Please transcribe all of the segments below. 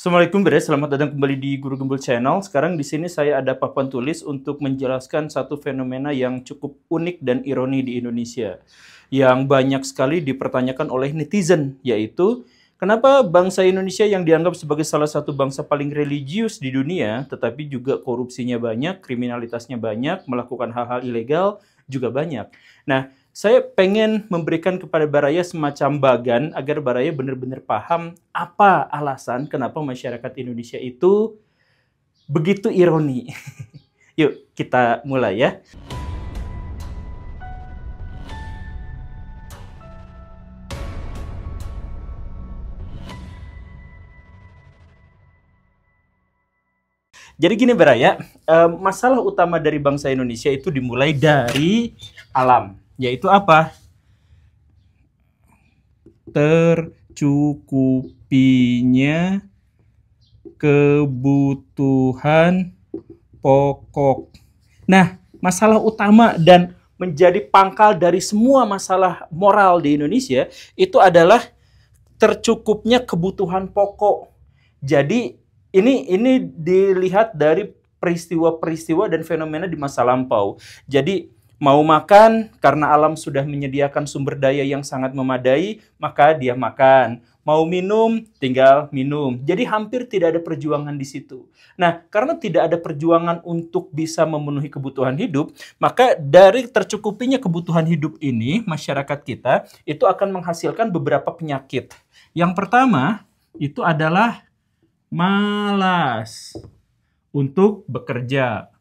Assalamualaikum Bre, selamat datang kembali di Guru Gembul Channel. Sekarang di sini saya ada papan tulis untuk menjelaskan satu fenomena yang cukup unik dan ironi di Indonesia, yang banyak sekali dipertanyakan oleh netizen, yaitu kenapa bangsa Indonesia yang dianggap sebagai salah satu bangsa paling religius di dunia, tetapi juga korupsinya banyak, kriminalitasnya banyak, melakukan hal-hal ilegal juga banyak. Nah, saya pengen memberikan kepada Baraya semacam bagan agar Baraya benar-benar paham apa alasan kenapa masyarakat Indonesia itu begitu ironi. Yuk, kita mulai ya. Jadi gini Baraya, masalah utama dari bangsa Indonesia itu dimulai dari alam, yaitu apa? Tercukupinya kebutuhan pokok. Nah, masalah utama dan menjadi pangkal dari semua masalah moral di Indonesia itu adalah tercukupnya kebutuhan pokok. Jadi ini dilihat dari peristiwa-peristiwa dan fenomena di masa lampau. Jadi mau makan karena alam sudah menyediakan sumber daya yang sangat memadai, maka dia makan. Mau minum, tinggal minum. Jadi hampir tidak ada perjuangan di situ. Nah, karena tidak ada perjuangan untuk bisa memenuhi kebutuhan hidup, maka dari tercukupinya kebutuhan hidup ini, masyarakat kita itu akan menghasilkan beberapa penyakit. Yang pertama, itu adalah malas untuk bekerja.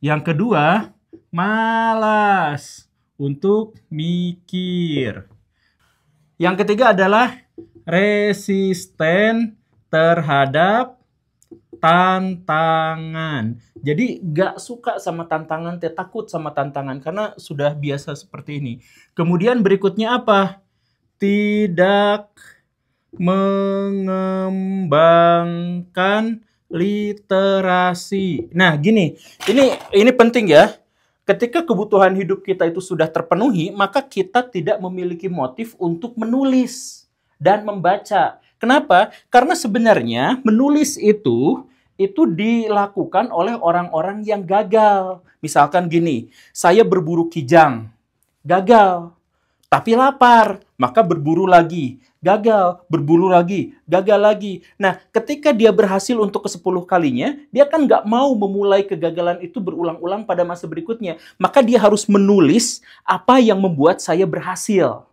Yang kedua, malas untuk mikir. Yang ketiga adalah resisten terhadap tantangan. Jadi gak suka sama tantangan, takut sama tantangan karena sudah biasa seperti ini. Kemudian berikutnya apa? Tidak mengembangkan literasi. Nah, gini, ini penting ya. Ketika kebutuhan hidup kita itu sudah terpenuhi, maka kita tidak memiliki motif untuk menulis dan membaca. Kenapa? Karena sebenarnya menulis itu dilakukan oleh orang-orang yang gagal. Misalkan gini, saya berburu kijang, gagal, tapi lapar, maka berburu lagi. Gagal, berburu lagi, gagal lagi. Nah, ketika dia berhasil untuk ke-10 kalinya, dia kan nggak mau memulai kegagalan itu berulang-ulang pada masa berikutnya. Maka dia harus menulis apa yang membuat saya berhasil.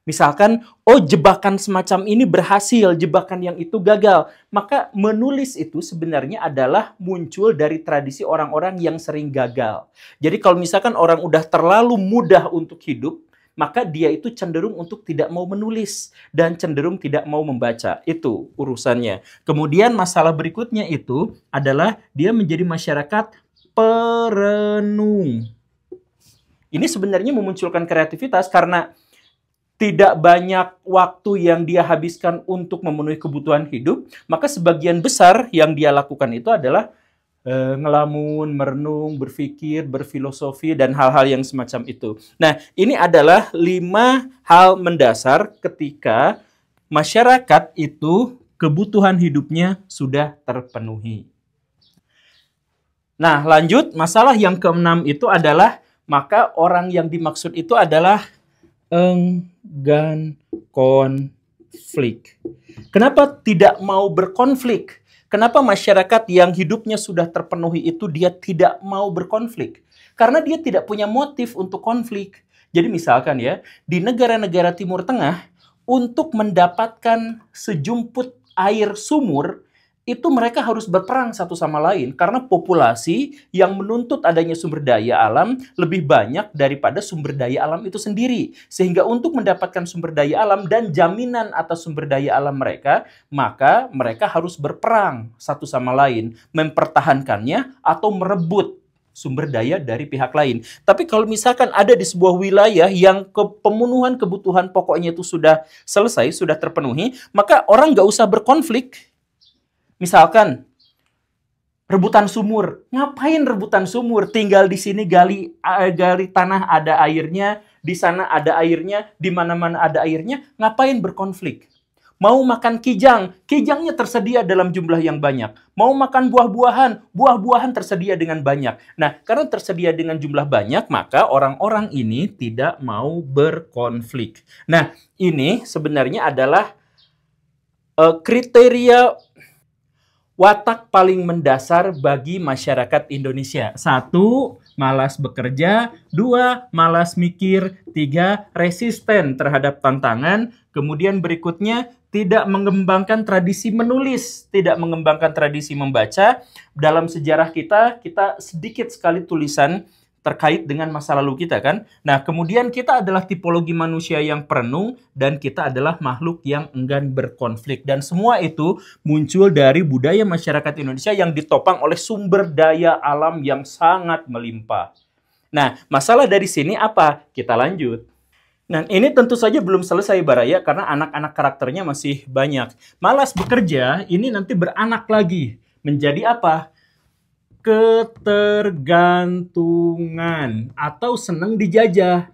Misalkan, oh jebakan semacam ini berhasil, jebakan yang itu gagal. Maka menulis itu sebenarnya adalah muncul dari tradisi orang-orang yang sering gagal. Jadi kalau misalkan orang udah terlalu mudah untuk hidup, maka dia itu cenderung untuk tidak mau menulis dan cenderung tidak mau membaca. Itu urusannya. Kemudian masalah berikutnya itu adalah dia menjadi masyarakat perenung. Ini sebenarnya memunculkan kreativitas karena tidak banyak waktu yang dia habiskan untuk memenuhi kebutuhan hidup, maka sebagian besar yang dia lakukan itu adalah ngelamun, merenung, berpikir, berfilosofi, dan hal-hal yang semacam itu. Nah, ini adalah 5 hal mendasar ketika masyarakat itu kebutuhan hidupnya sudah terpenuhi. Nah, lanjut, masalah yang keenam itu adalah, maka orang yang dimaksud itu adalah enggan konflik. Kenapa tidak mau berkonflik? Kenapa masyarakat yang hidupnya sudah terpenuhi itu dia tidak mau berkonflik? Karena dia tidak punya motif untuk konflik. Jadi misalkan ya, di negara-negara Timur Tengah, untuk mendapatkan sejumput air sumur, itu mereka harus berperang satu sama lain. Karena populasi yang menuntut adanya sumber daya alam lebih banyak daripada sumber daya alam itu sendiri. Sehingga untuk mendapatkan sumber daya alam dan jaminan atas sumber daya alam mereka, maka mereka harus berperang satu sama lain. Mempertahankannya atau merebut sumber daya dari pihak lain. Tapi kalau misalkan ada di sebuah wilayah yang pemenuhan kebutuhan pokoknya itu sudah selesai, sudah terpenuhi, maka orang nggak usah berkonflik. Misalkan rebutan sumur. Ngapain rebutan sumur? Tinggal di sini gali tanah ada airnya, di sana ada airnya, di mana-mana ada airnya. Ngapain berkonflik? Mau makan kijang, kijangnya tersedia dalam jumlah yang banyak. Mau makan buah-buahan, buah-buahan tersedia dengan banyak. Nah, karena tersedia dengan jumlah banyak, maka orang-orang ini tidak mau berkonflik. Nah, ini sebenarnya adalah kriteria watak paling mendasar bagi masyarakat Indonesia. 1, malas bekerja. 2, malas mikir. 3, resisten terhadap tantangan. Kemudian berikutnya, tidak mengembangkan tradisi menulis, tidak mengembangkan tradisi membaca. Dalam sejarah kita sedikit sekali tulisan terkait dengan masa lalu kita kan. Nah, kemudian kita adalah tipologi manusia yang perenung dan kita adalah makhluk yang enggan berkonflik. Dan semua itu muncul dari budaya masyarakat Indonesia yang ditopang oleh sumber daya alam yang sangat melimpah. Nah, masalah dari sini apa? Kita lanjut. Nah, ini tentu saja belum selesai Baraya karena anak-anak karakternya masih banyak. Malas bekerja ini nanti beranak lagi. Menjadi apa? Ketergantungan atau senang dijajah.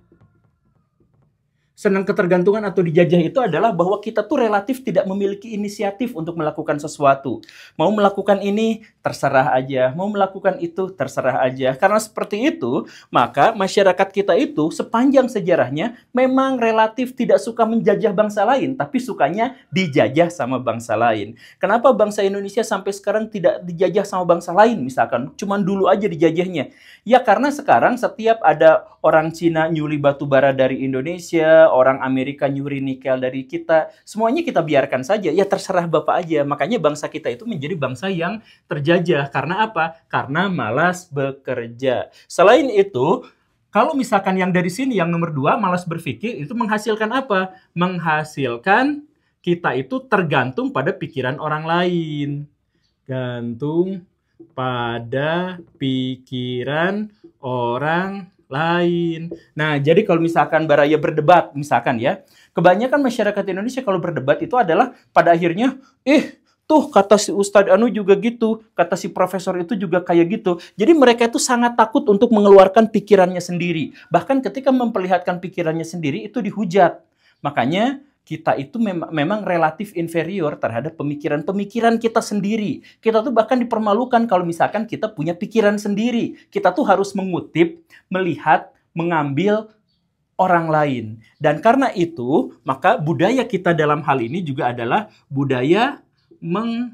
Senang ketergantungan atau dijajah itu adalah bahwa kita tuh relatif tidak memiliki inisiatif untuk melakukan sesuatu. Mau melakukan ini, terserah aja. Mau melakukan itu, terserah aja. Karena seperti itu, maka masyarakat kita itu sepanjang sejarahnya memang relatif tidak suka menjajah bangsa lain, tapi sukanya dijajah sama bangsa lain. Kenapa bangsa Indonesia sampai sekarang tidak dijajah sama bangsa lain misalkan? Cuman dulu aja dijajahnya. Ya karena sekarang setiap ada orang Cina nyuri batu bara dari Indonesia, orang Amerika nyuri nikel dari kita, semuanya kita biarkan saja. Ya terserah Bapak aja. Makanya bangsa kita itu menjadi bangsa yang terjajah. Karena apa? Karena malas bekerja. Selain itu, kalau misalkan yang dari sini, yang nomor 2, malas berpikir, itu menghasilkan apa? Menghasilkan kita itu tergantung pada pikiran orang lain. Gantung pada pikiran orang lain. Nah, jadi kalau misalkan Baraya berdebat, misalkan ya, kebanyakan masyarakat Indonesia kalau berdebat itu adalah pada akhirnya, tuh kata si Ustadz Anu juga gitu, kata si profesor itu juga kayak gitu. Jadi mereka itu sangat takut untuk mengeluarkan pikirannya sendiri. Bahkan ketika memperlihatkan pikirannya sendiri itu dihujat. Makanya kita itu memang relatif inferior terhadap pemikiran-pemikiran kita sendiri. Kita tuh bahkan dipermalukan kalau misalkan kita punya pikiran sendiri. Kita tuh harus mengutip, melihat, mengambil orang lain. Dan karena itu, maka budaya kita dalam hal ini juga adalah budaya menghafal.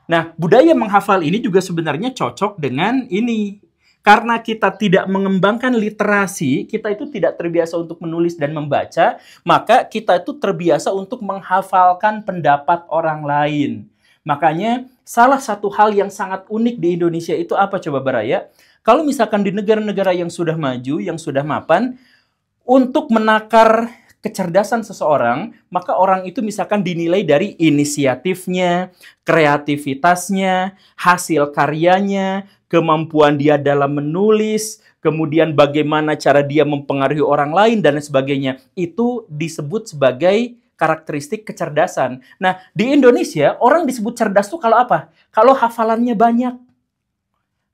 Nah, budaya menghafal ini juga sebenarnya cocok dengan ini. Karena kita tidak mengembangkan literasi, kita itu tidak terbiasa untuk menulis dan membaca, maka kita itu terbiasa untuk menghafalkan pendapat orang lain. Makanya salah satu hal yang sangat unik di Indonesia itu apa coba Baraya? Kalau misalkan di negara-negara yang sudah maju, yang sudah mapan, untuk menakar kecerdasan seseorang, maka orang itu misalkan dinilai dari inisiatifnya, kreativitasnya, hasil karyanya, kemampuan dia dalam menulis, kemudian bagaimana cara dia mempengaruhi orang lain, dan sebagainya. Itu disebut sebagai karakteristik kecerdasan. Nah, di Indonesia, orang disebut cerdas tuh kalau apa? Kalau hafalannya banyak.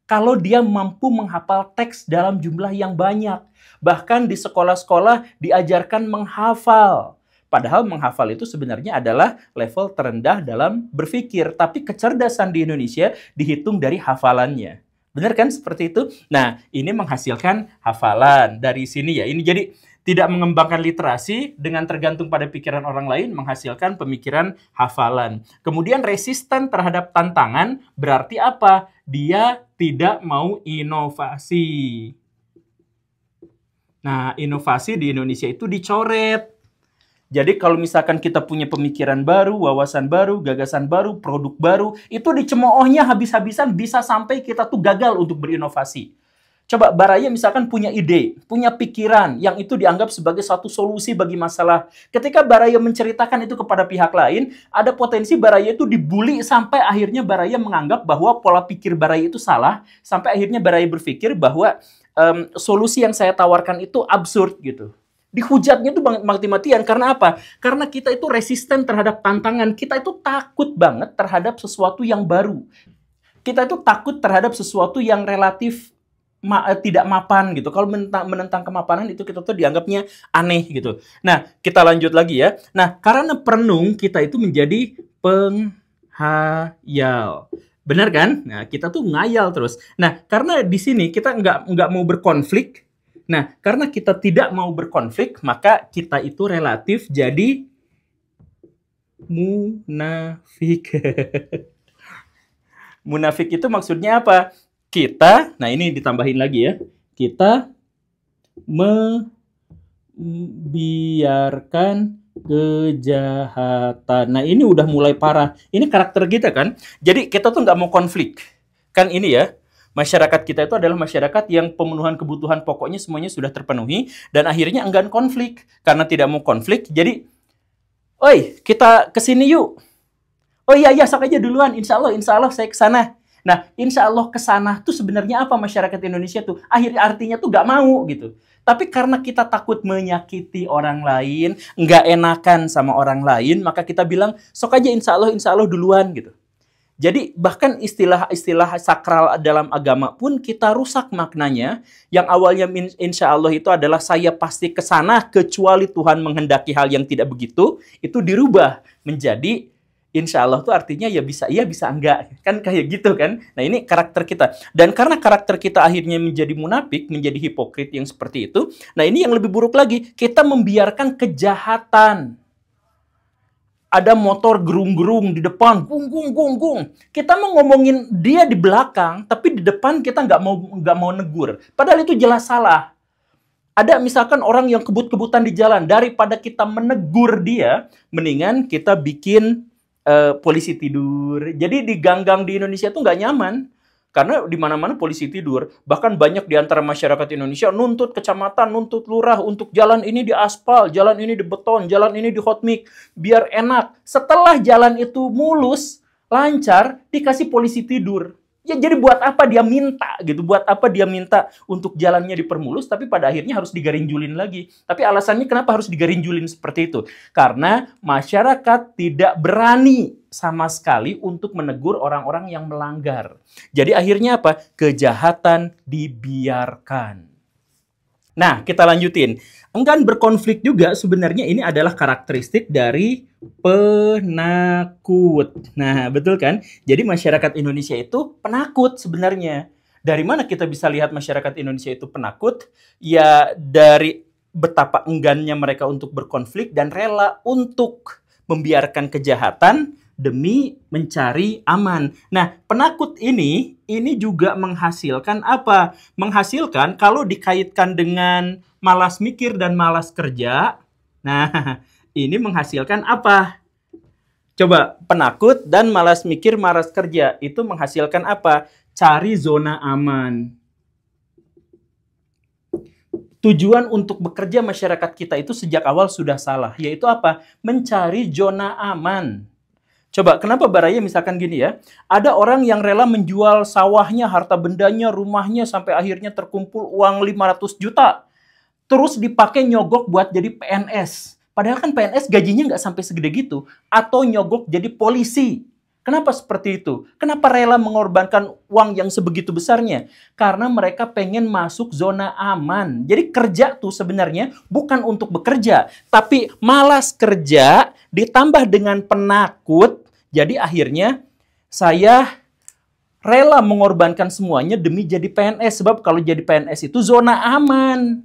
Kalau dia mampu menghafal teks dalam jumlah yang banyak. Bahkan di sekolah-sekolah diajarkan menghafal. Padahal menghafal itu sebenarnya adalah level terendah dalam berpikir. Tapi kecerdasan di Indonesia dihitung dari hafalannya. Benar kan seperti itu? Nah, ini menghasilkan hafalan dari sini ya. Ini jadi tidak mengembangkan literasi dengan tergantung pada pikiran orang lain, menghasilkan pemikiran hafalan. Kemudian resisten terhadap tantangan berarti apa? Dia tidak mau inovasi. Nah, inovasi di Indonesia itu dicoret. Jadi kalau misalkan kita punya pemikiran baru, wawasan baru, gagasan baru, produk baru, itu dicemoohnya habis-habisan bisa sampai kita tuh gagal untuk berinovasi. Coba Baraya misalkan punya ide, punya pikiran yang itu dianggap sebagai satu solusi bagi masalah. Ketika Baraya menceritakan itu kepada pihak lain, ada potensi Baraya itu dibully sampai akhirnya Baraya menganggap bahwa pola pikir Baraya itu salah, sampai akhirnya Baraya berpikir bahwa solusi yang saya tawarkan itu absurd gitu. Dihujatnya itu mati-matian. Karena apa? Karena kita itu resisten terhadap tantangan. Kita itu takut banget terhadap sesuatu yang baru. Kita itu takut terhadap sesuatu yang relatif tidak mapan gitu. Kalau menentang kemapanan itu kita tuh dianggapnya aneh gitu. Nah, kita lanjut lagi ya. Nah, karena perenung kita itu menjadi penghayal. Benar kan? Nah, kita tuh ngayal terus. Nah, karena di sini kita nggak mau berkonflik. Nah, karena kita tidak mau berkonflik, maka kita itu relatif jadi munafik. Munafik itu maksudnya apa? Kita, nah ini ditambahin lagi ya. Kita membiarkan kejahatan. Nah ini udah mulai parah. Ini karakter kita kan. Jadi kita tuh nggak mau konflik. Kan ini ya. Masyarakat kita itu adalah masyarakat yang pemenuhan kebutuhan pokoknya semuanya sudah terpenuhi. Dan akhirnya enggan konflik. Karena tidak mau konflik. Jadi, oi kita kesini yuk. Oh iya, sok aja duluan. Insya Allah saya kesana. Nah, insya Allah kesana tuh sebenarnya apa masyarakat Indonesia tuh? Artinya tuh gak mau gitu. Tapi karena kita takut menyakiti orang lain, nggak enakan sama orang lain, maka kita bilang, sok aja insya Allah duluan gitu. Jadi bahkan istilah-istilah sakral dalam agama pun kita rusak maknanya. Yang awalnya insya Allah itu adalah saya pasti kesana kecuali Tuhan menghendaki hal yang tidak begitu, itu dirubah menjadi insya Allah tuh artinya ya bisa iya, bisa enggak. Kan kayak gitu kan. Nah ini karakter kita. Dan karena karakter kita akhirnya menjadi munafik, menjadi hipokrit yang seperti itu. Nah ini yang lebih buruk lagi. Kita membiarkan kejahatan. Ada motor gerung-gerung di depan. Gung. Kita mau ngomongin dia di belakang. Tapi di depan kita nggak mau negur. Padahal itu jelas salah. Ada misalkan orang yang kebut-kebutan di jalan. Daripada kita menegur dia, mendingan kita bikin polisi tidur. Jadi di gang-gang di Indonesia tuh nggak nyaman. Karena di mana-mana polisi tidur. Bahkan banyak di antara masyarakat Indonesia nuntut kecamatan, nuntut lurah untuk jalan ini di aspal, jalan ini di beton, jalan ini di hot mix. Biar enak. Setelah jalan itu mulus, lancar, dikasih polisi tidur. Ya jadi buat apa dia minta gitu? Buat apa dia minta untuk jalannya dipermulus tapi pada akhirnya harus digarinjulin lagi. Tapi alasannya kenapa harus digarinjulin seperti itu? Karena masyarakat tidak berani sama sekali untuk menegur orang-orang yang melanggar. Jadi akhirnya apa? Kejahatan dibiarkan. Nah, kita lanjutin. Enggan berkonflik juga sebenarnya ini adalah karakteristik dari penakut. Nah, betul kan? Jadi masyarakat Indonesia itu penakut sebenarnya. Dari mana kita bisa lihat masyarakat Indonesia itu penakut? Ya, dari betapa enggannya mereka untuk berkonflik dan rela untuk membiarkan kejahatan demi mencari aman. Nah, penakut ini juga menghasilkan apa? Menghasilkan kalau dikaitkan dengan malas mikir dan malas kerja. Nah, ini menghasilkan apa? Coba, penakut dan malas mikir, malas kerja. Itu menghasilkan apa? Cari zona aman. Tujuan untuk bekerja masyarakat kita itu sejak awal sudah salah. Yaitu apa? Mencari zona aman. Coba, kenapa Baraya misalkan gini ya, ada orang yang rela menjual sawahnya, harta bendanya, rumahnya, sampai akhirnya terkumpul uang 500 juta. Terus dipakai nyogok buat jadi PNS. Padahal kan PNS gajinya nggak sampai segede gitu. Atau nyogok jadi polisi. Kenapa seperti itu? Kenapa rela mengorbankan uang yang sebegitu besarnya? Karena mereka pengen masuk zona aman. Jadi kerja tuh sebenarnya bukan untuk bekerja. Tapi malas kerja ditambah dengan penakut. Jadi akhirnya saya rela mengorbankan semuanya demi jadi PNS. Sebab kalau jadi PNS itu zona aman.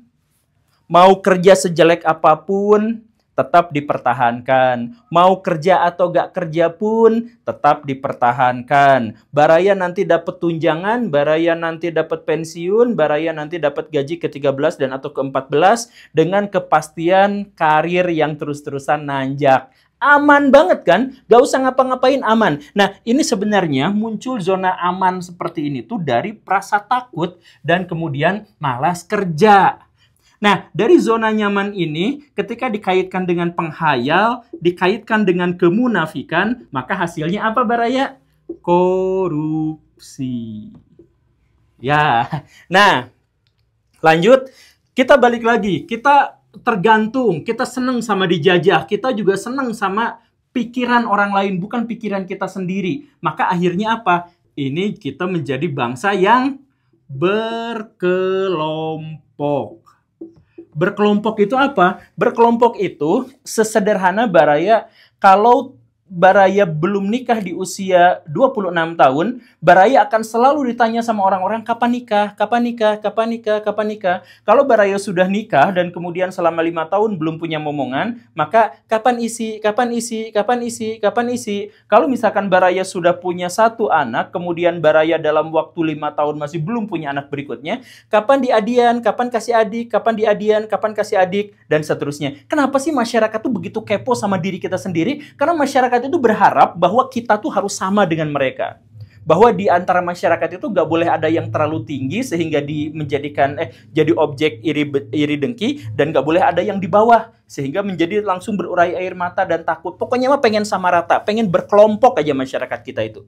Mau kerja sejelek apapun, tetap dipertahankan. Mau kerja atau gak kerja pun, tetap dipertahankan. Baraya nanti dapat tunjangan, Baraya nanti dapat pensiun, Baraya nanti dapat gaji ke-13 dan atau ke-14 dengan kepastian karir yang terus-terusan nanjak. Aman banget kan? Gak usah ngapa-ngapain, aman. Nah, ini sebenarnya muncul zona aman seperti ini tuh dari rasa takut dan kemudian malas kerja. Nah, dari zona nyaman ini, ketika dikaitkan dengan penghayal, dikaitkan dengan kemunafikan, maka hasilnya apa, Baraya? Korupsi. Ya, nah, lanjut. Kita balik lagi. Kita tergantung, kita senang sama dijajah, kita juga senang sama pikiran orang lain, bukan pikiran kita sendiri. Maka akhirnya apa? Ini kita menjadi bangsa yang berkelompok. Berkelompok itu apa? Berkelompok itu sesederhana Baraya, kalau Baraya belum nikah di usia 26 tahun, Baraya akan selalu ditanya sama orang-orang, kapan nikah, kapan nikah, kapan nikah, kapan nikah. Kalau Baraya sudah nikah dan kemudian selama 5 tahun belum punya momongan, maka kapan isi, kapan isi, kapan isi, kapan isi. Kalau misalkan Baraya sudah punya 1 anak, kemudian Baraya dalam waktu 5 tahun masih belum punya anak berikutnya, kapan diadian, kapan kasih adik, kapan diadian, kapan kasih adik, dan seterusnya. Kenapa sih masyarakat tuh begitu kepo sama diri kita sendiri? Karena masyarakat itu berharap bahwa kita tuh harus sama dengan mereka. Bahwa di antara masyarakat itu gak boleh ada yang terlalu tinggi sehingga jadi objek iri dengki, dan gak boleh ada yang di bawah sehingga menjadi langsung berurai air mata dan takut. Pokoknya mah pengen sama rata, pengen berkelompok aja masyarakat kita itu.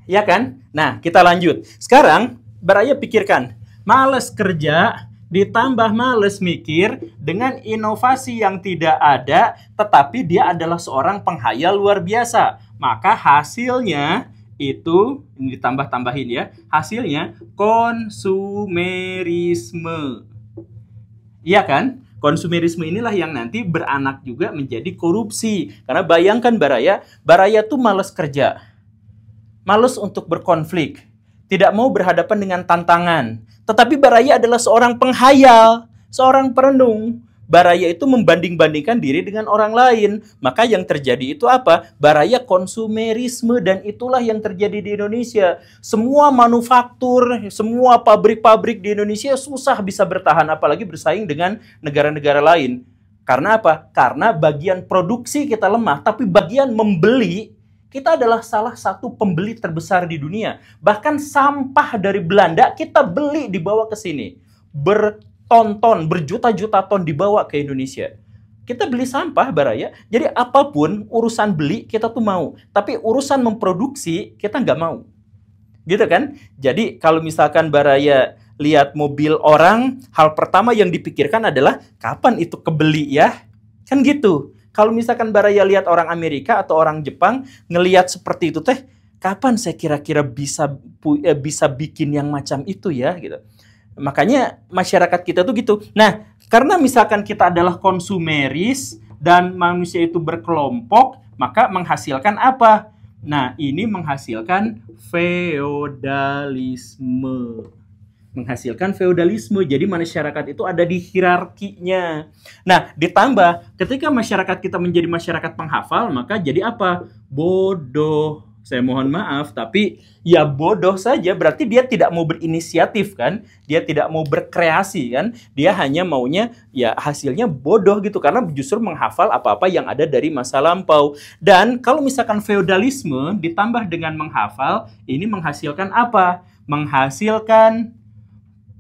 Ya kan? Nah, kita lanjut. Sekarang Baraya pikirkan, males kerja ditambah males mikir dengan inovasi yang tidak ada, tetapi dia adalah seorang penghayal luar biasa. Maka hasilnya itu, ini ditambah-tambahin ya, hasilnya konsumerisme. Iya kan? Konsumerisme inilah yang nanti beranak juga menjadi korupsi. Karena bayangkan Baraya tuh males kerja, males untuk berkonflik, tidak mau berhadapan dengan tantangan. Tetapi Baraya adalah seorang penghayal, seorang perenung. Baraya itu membanding-bandingkan diri dengan orang lain. Maka yang terjadi itu apa? Baraya konsumerisme, dan itulah yang terjadi di Indonesia. Semua manufaktur, semua pabrik-pabrik di Indonesia susah bisa bertahan, apalagi bersaing dengan negara-negara lain. Karena apa? Karena bagian produksi kita lemah, tapi bagian membeli, kita adalah salah satu pembeli terbesar di dunia. Bahkan sampah dari Belanda kita beli dibawa ke sini. Berton-ton, berjuta-juta ton dibawa ke Indonesia. Kita beli sampah Baraya. Jadi apapun urusan beli kita tuh mau. Tapi urusan memproduksi kita nggak mau. Gitu kan? Jadi kalau misalkan Baraya lihat mobil orang, hal pertama yang dipikirkan adalah kapan itu kebeli ya? Kan gitu. Kalau misalkan Baraya lihat orang Amerika atau orang Jepang, ngelihat seperti itu teh, kapan saya kira-kira bisa bikin yang macam itu ya gitu. Makanya masyarakat kita tuh gitu. Nah, karena misalkan kita adalah konsumeris dan manusia itu berkelompok, maka menghasilkan apa? Nah, ini menghasilkan feodalisme. Menghasilkan feodalisme. Jadi masyarakat itu ada di hierarkinya. Nah, ditambah ketika masyarakat kita menjadi masyarakat penghafal, maka jadi apa? Bodoh. Saya mohon maaf, tapi ya bodoh saja. Berarti dia tidak mau berinisiatif kan? Dia tidak mau berkreasi kan? Dia hanya maunya ya hasilnya bodoh gitu, karena justru menghafal apa-apa yang ada dari masa lampau. Dan kalau misalkan feodalisme ditambah dengan menghafal, ini menghasilkan apa? Menghasilkan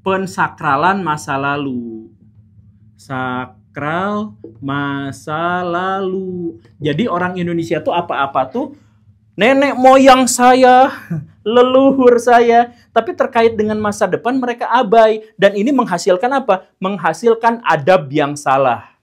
pensakralan masa lalu. Sakral masa lalu. Jadi orang Indonesia tuh apa-apa tuh nenek moyang saya, leluhur saya, tapi terkait dengan masa depan mereka abai. Dan ini menghasilkan apa? Menghasilkan adab yang salah.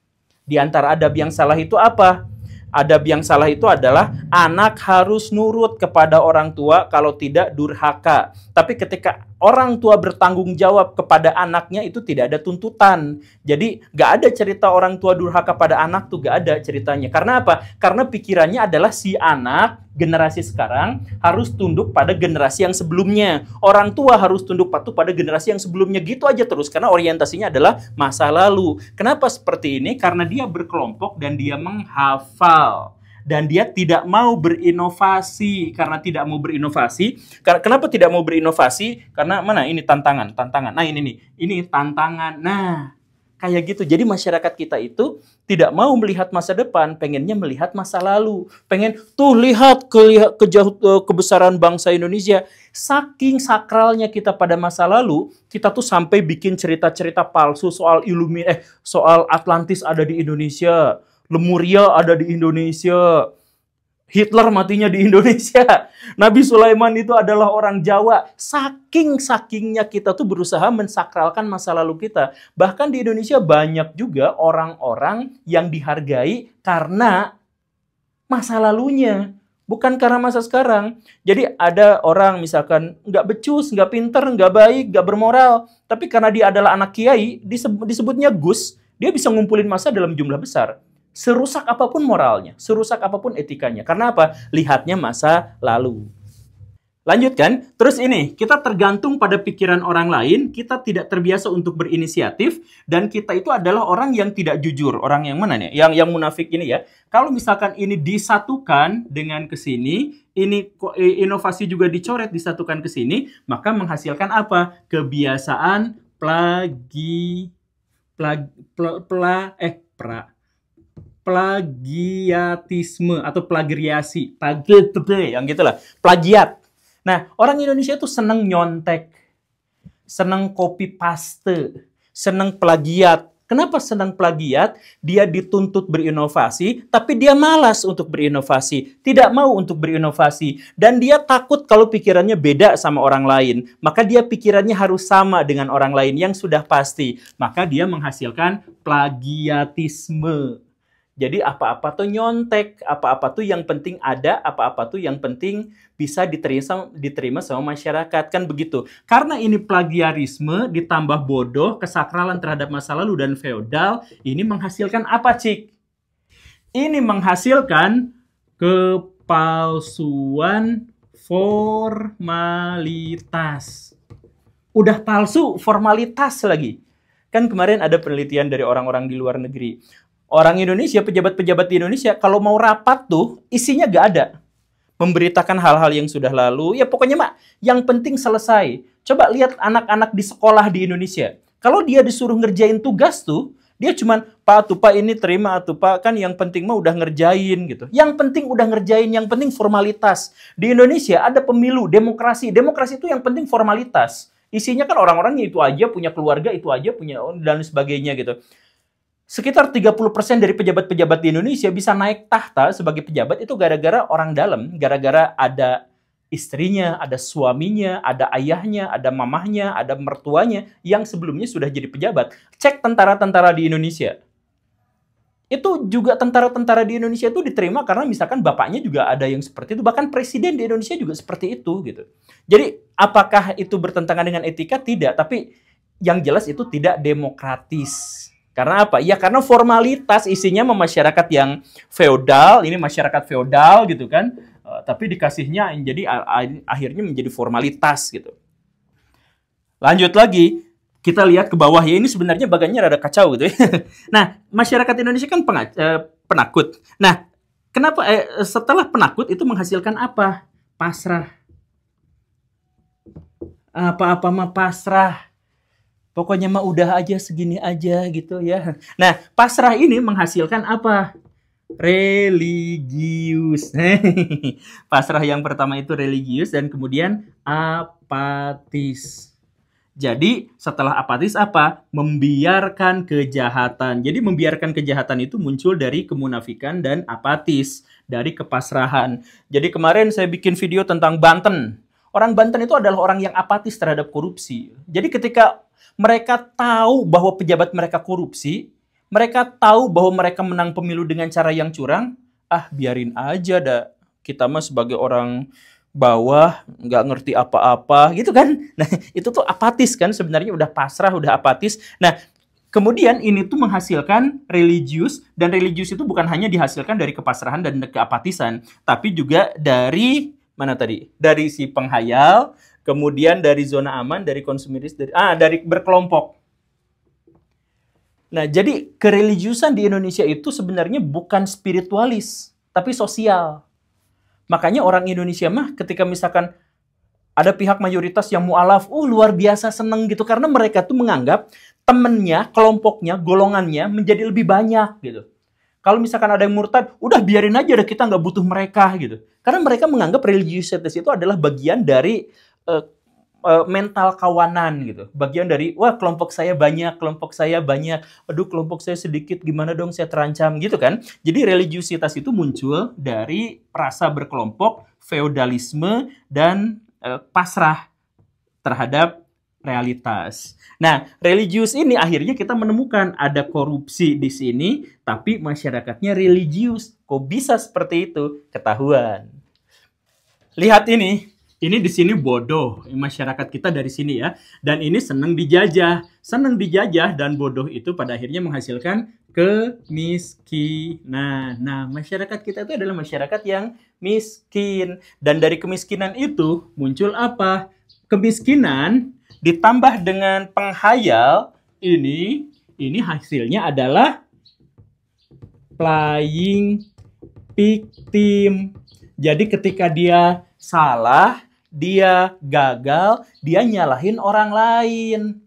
Di antara adab yang salah itu apa? Adab yang salah itu adalah anak harus nurut kepada orang tua, kalau tidak durhaka. Tapi ketika orang tua bertanggung jawab kepada anaknya, itu tidak ada tuntutan. Jadi gak ada cerita orang tua durhaka pada anak tuh, gak ada ceritanya. Karena apa? Karena pikirannya adalah si anak generasi sekarang harus tunduk pada generasi yang sebelumnya. Orang tua harus tunduk patuh pada generasi yang sebelumnya. Gitu aja terus, karena orientasinya adalah masa lalu. Kenapa seperti ini? Karena dia berkelompok dan dia menghafal. Dan dia tidak mau berinovasi. Karena tidak mau berinovasi. Kenapa tidak mau berinovasi? Karena mana? Ini tantangan. Nah ini nih. Ini tantangan. Nah, kayak gitu. Jadi masyarakat kita itu tidak mau melihat masa depan, pengennya melihat masa lalu. Pengen tuh lihat kebesaran bangsa Indonesia. Saking sakralnya kita pada masa lalu, kita tuh sampai bikin cerita-cerita palsu soal soal Atlantis ada di Indonesia, Lemuria ada di Indonesia, Hitler matinya di Indonesia, Nabi Sulaiman itu adalah orang Jawa. Saking-sakingnya kita tuh berusaha mensakralkan masa lalu kita. Bahkan di Indonesia banyak juga orang-orang yang dihargai karena masa lalunya. Bukan karena masa sekarang. Jadi ada orang misalkan nggak becus, nggak pinter, nggak baik, nggak bermoral. Tapi karena dia adalah anak kiai, disebutnya Gus, dia bisa ngumpulin massa dalam jumlah besar. Serusak apapun moralnya, serusak apapun etikanya. Karena apa? Lihatnya masa lalu. Lanjut kan? Terus ini, kita tergantung pada pikiran orang lain, kita tidak terbiasa untuk berinisiatif, dan kita itu adalah orang yang tidak jujur. Orang yang mana nih? Yang munafik ini ya. Kalau misalkan ini disatukan dengan ke sini, ini inovasi juga dicoret disatukan ke sini, maka menghasilkan apa? Kebiasaan plagiatisme atau plagiariasi. Yang gitulah. Plagiat. Nah, orang Indonesia itu senang nyontek, senang copy paste, senang plagiat. Kenapa senang plagiat? Dia dituntut berinovasi, tapi dia malas untuk berinovasi, tidak mau untuk berinovasi, dan dia takut kalau pikirannya beda sama orang lain. Maka dia pikirannya harus sama dengan orang lain yang sudah pasti. Maka dia menghasilkan plagiatisme. Jadi apa-apa tuh nyontek, apa-apa tuh yang penting ada, apa-apa tuh yang penting bisa diterima sama masyarakat, kan begitu. Karena ini plagiarisme ditambah bodoh, kesakralan terhadap masa lalu dan feodal, ini menghasilkan apa, Cik? Ini menghasilkan kepalsuan formalitas. Udah palsu, formalitas lagi. Kan kemarin ada penelitian dari orang-orang di luar negeri. Orang Indonesia, pejabat-pejabat di Indonesia, kalau mau rapat tuh, isinya gak ada. Memberitakan hal-hal yang sudah lalu, ya pokoknya mak, yang penting selesai. Coba lihat anak-anak di sekolah di Indonesia. Kalau dia disuruh ngerjain tugas tuh, dia cuman, Pak, tuh Pak ini terima, tuh Pak, kan yang penting mah udah ngerjain gitu. Yang penting udah ngerjain, yang penting formalitas. Di Indonesia ada pemilu, demokrasi. Demokrasi itu yang penting formalitas. Isinya kan orang-orangnya itu aja, punya keluarga, itu aja, punya dan sebagainya gitu. Sekitar 30% dari pejabat-pejabat di Indonesia bisa naik tahta sebagai pejabat itu gara-gara orang dalam, gara-gara ada istrinya, ada suaminya, ada ayahnya, ada mamahnya, ada mertuanya yang sebelumnya sudah jadi pejabat. Cek tentara-tentara di Indonesia. Itu juga tentara-tentara di Indonesia itu diterima karena misalkan bapaknya juga ada yang seperti itu, bahkan presiden di Indonesia juga seperti itu gitu. Jadi apakah itu bertentangan dengan etika? Tidak, tapi yang jelas itu tidak demokratis. Karena apa? Ya karena formalitas, isinya masyarakat yang feodal, ini masyarakat feodal gitu kan. Tapi dikasihnya jadi akhirnya menjadi formalitas gitu. Lanjut lagi, kita lihat ke bawah ya, ini sebenarnya bagannya rada kacau gitu ya. Nah, masyarakat Indonesia kan penakut. Nah, kenapa setelah penakut itu menghasilkan apa? Pasrah. Apa-apa mah pasrah. Pokoknya mah udah aja segini aja gitu ya. Nah, pasrah ini menghasilkan apa? Religius. Pasrah yang pertama itu religius dan kemudian apatis. Jadi setelah apatis apa? Membiarkan kejahatan. Jadi membiarkan kejahatan itu muncul dari kemunafikan dan apatis. Dari kepasrahan. Jadi kemarin saya bikin video tentang Banten. Orang Banten itu adalah orang yang apatis terhadap korupsi. Jadi ketika mereka tahu bahwa pejabat mereka korupsi, mereka tahu bahwa mereka menang pemilu dengan cara yang curang, biarin aja dah. Kita mah sebagai orang bawah, nggak ngerti apa-apa, gitu kan. Nah, itu tuh apatis kan, sebenarnya udah pasrah, udah apatis. Nah, kemudian ini tuh menghasilkan religius, dan religius itu bukan hanya dihasilkan dari kepasrahan dan keapatisan, tapi juga dari, mana tadi? Dari si penghayal, kemudian dari zona aman, dari konsumeris, dari berkelompok. Nah, jadi kereligiusan di Indonesia itu sebenarnya bukan spiritualis, tapi sosial. Makanya orang Indonesia mah ketika misalkan ada pihak mayoritas yang mu'alaf, luar biasa seneng gitu, karena mereka tuh menganggap temennya, kelompoknya, golongannya menjadi lebih banyak gitu. Kalau misalkan ada yang murtad, udah biarin aja deh, kita nggak butuh mereka gitu. Karena mereka menganggap religiusitas itu adalah bagian dari mental kawanan gitu. Bagian dari, wah kelompok saya banyak, aduh kelompok saya sedikit, gimana dong saya terancam gitu kan. Jadi religiusitas itu muncul dari rasa berkelompok, feodalisme, dan pasrah terhadap realitas. Nah, religius ini akhirnya kita menemukan ada korupsi di sini, tapi masyarakatnya religius. Kok bisa seperti itu? Ketahuan. Lihat ini di sini bodoh, masyarakat kita dari sini ya. Dan ini senang dijajah dan bodoh itu pada akhirnya menghasilkan kemiskinan. Nah, masyarakat kita itu adalah masyarakat yang miskin. Dan dari kemiskinan itu muncul apa? Kemiskinan ditambah dengan penghayal, ini hasilnya adalah playing victim. Jadi ketika dia salah, dia gagal, dia nyalahin orang lain.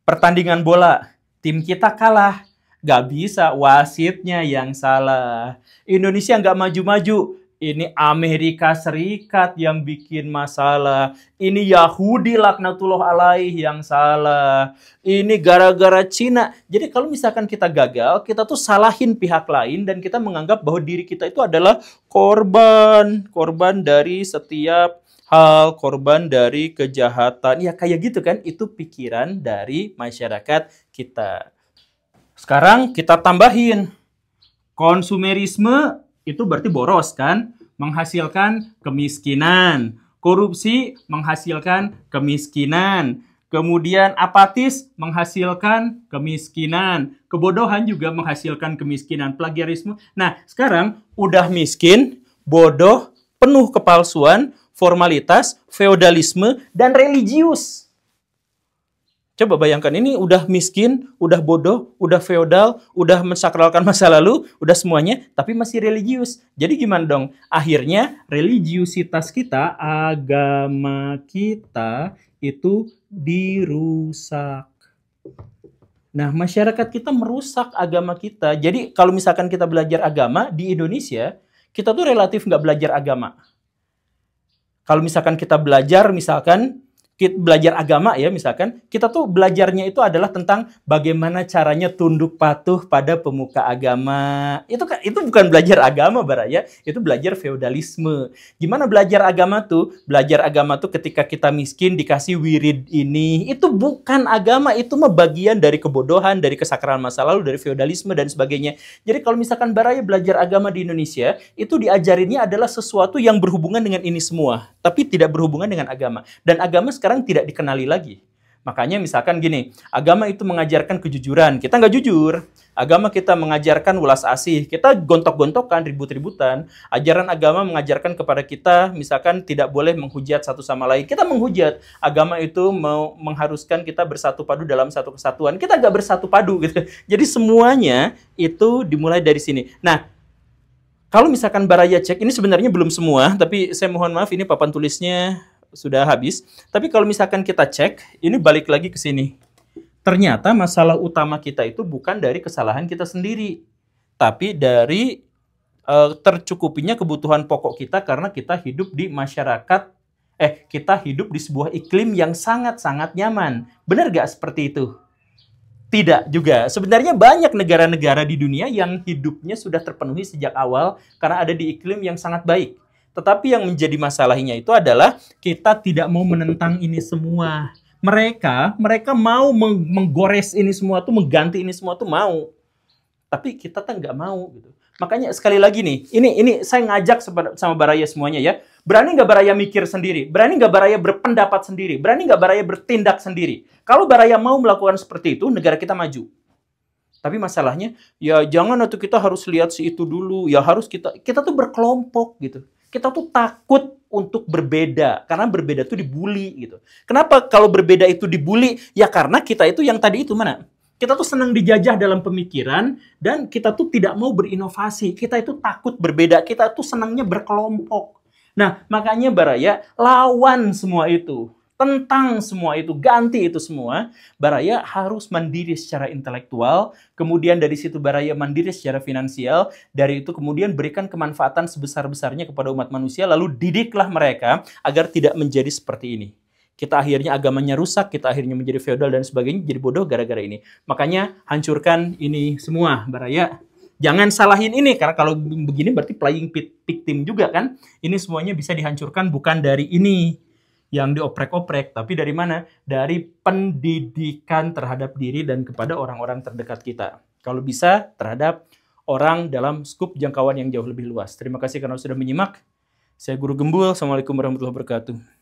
Pertandingan bola, tim kita kalah. Gak bisa, wasitnya yang salah. Indonesia gak maju-maju. Ini Amerika Serikat yang bikin masalah. Ini Yahudi laknatullah alaih yang salah. Ini gara-gara Cina. Jadi kalau misalkan kita gagal, kita tuh salahin pihak lain dan kita menganggap bahwa diri kita itu adalah korban. Korban dari setiap hal, korban dari kejahatan. Ya kayak gitu kan, itu pikiran dari masyarakat kita. Sekarang kita tambahin. Konsumerisme itu berarti boros kan? Menghasilkan kemiskinan. Korupsi menghasilkan kemiskinan. Kemudian apatis menghasilkan kemiskinan. Kebodohan juga menghasilkan kemiskinan. Plagiarisme. Nah, sekarang udah miskin, bodoh, penuh kepalsuan, formalitas, feodalisme, dan religius. Coba bayangkan, ini udah miskin, udah bodoh, udah feodal, udah mensakralkan masa lalu, udah semuanya, tapi masih religius. Jadi gimana dong? Akhirnya religiusitas kita, agama kita itu dirusak. Nah, masyarakat kita merusak agama kita. Jadi kalau misalkan kita belajar agama di Indonesia, kita tuh relatif nggak belajar agama. Kalau misalkan kita belajar, belajar agama ya, misalkan kita tuh belajarnya itu adalah tentang bagaimana caranya tunduk patuh pada pemuka agama. Itu bukan belajar agama, Baraya, itu belajar feodalisme. Gimana belajar agama tuh? Belajar agama tuh ketika kita miskin dikasih wirid ini. Itu bukan agama, itu mah bagian dari kebodohan, dari kesakralan masa lalu, dari feodalisme dan sebagainya. Jadi kalau misalkan Baraya belajar agama di Indonesia, itu diajarinnya adalah sesuatu yang berhubungan dengan ini semua, tapi tidak berhubungan dengan agama. Dan agama sekarang tidak dikenali lagi. Makanya misalkan gini, agama itu mengajarkan kejujuran, kita nggak jujur. Agama kita mengajarkan welas asih, kita gontok-gontokan, ribut-ributan. Ajaran agama mengajarkan kepada kita, misalkan tidak boleh menghujat satu sama lain, kita menghujat. Agama itu mau mengharuskan kita bersatu padu dalam satu kesatuan, kita nggak bersatu padu gitu. Jadi semuanya itu dimulai dari sini. Nah, kalau misalkan Baraya cek, ini sebenarnya belum semua, tapi saya mohon maaf, ini papan tulisnya sudah habis. Tapi kalau misalkan kita cek, ini balik lagi ke sini. Ternyata masalah utama kita itu bukan dari kesalahan kita sendiri, tapi dari tercukupinya kebutuhan pokok kita karena kita hidup di masyarakat, kita hidup di sebuah iklim yang sangat-sangat nyaman. Benar gak seperti itu? Tidak juga. Sebenarnya banyak negara-negara di dunia yang hidupnya sudah terpenuhi sejak awal karena ada di iklim yang sangat baik. Tetapi yang menjadi masalahnya itu adalah kita tidak mau menentang ini semua. Mereka mau menggores ini semua tuh, mengganti ini semua tuh mau. Tapi kita tuh nggak mau gitu. Makanya sekali lagi nih, ini saya ngajak sama Baraya semuanya ya. Berani nggak Baraya mikir sendiri? Berani nggak Baraya berpendapat sendiri? Berani nggak Baraya bertindak sendiri? Kalau Baraya mau melakukan seperti itu, negara kita maju. Tapi masalahnya, ya jangan atau kita harus lihat si itu dulu. Ya harus kita tuh berkelompok gitu. Kita tuh takut untuk berbeda, karena berbeda itu dibully gitu. Kenapa kalau berbeda itu dibully? Ya karena kita itu yang tadi itu mana? Kita tuh senang dijajah dalam pemikiran dan kita tuh tidak mau berinovasi. Kita itu takut berbeda, kita tuh senangnya berkelompok. Nah, makanya Baraya lawan semua itu. Tentang semua itu, ganti itu semua. Baraya harus mandiri secara intelektual, kemudian dari situ Baraya mandiri secara finansial, dari itu kemudian berikan kemanfaatan sebesar-besarnya kepada umat manusia, lalu didiklah mereka agar tidak menjadi seperti ini. Kita akhirnya agamanya rusak, kita akhirnya menjadi feodal dan sebagainya, jadi bodoh gara-gara ini. Makanya hancurkan ini semua, Baraya. Jangan salahin ini, karena kalau begini berarti playing victim juga kan. Ini semuanya bisa dihancurkan bukan dari ini yang dioprek-oprek, tapi dari mana? Dari pendidikan terhadap diri dan kepada orang-orang terdekat kita. Kalau bisa, terhadap orang dalam skup jangkauan yang jauh lebih luas. Terima kasih karena sudah menyimak. Saya Guru Gembul. Assalamualaikum warahmatullahi wabarakatuh.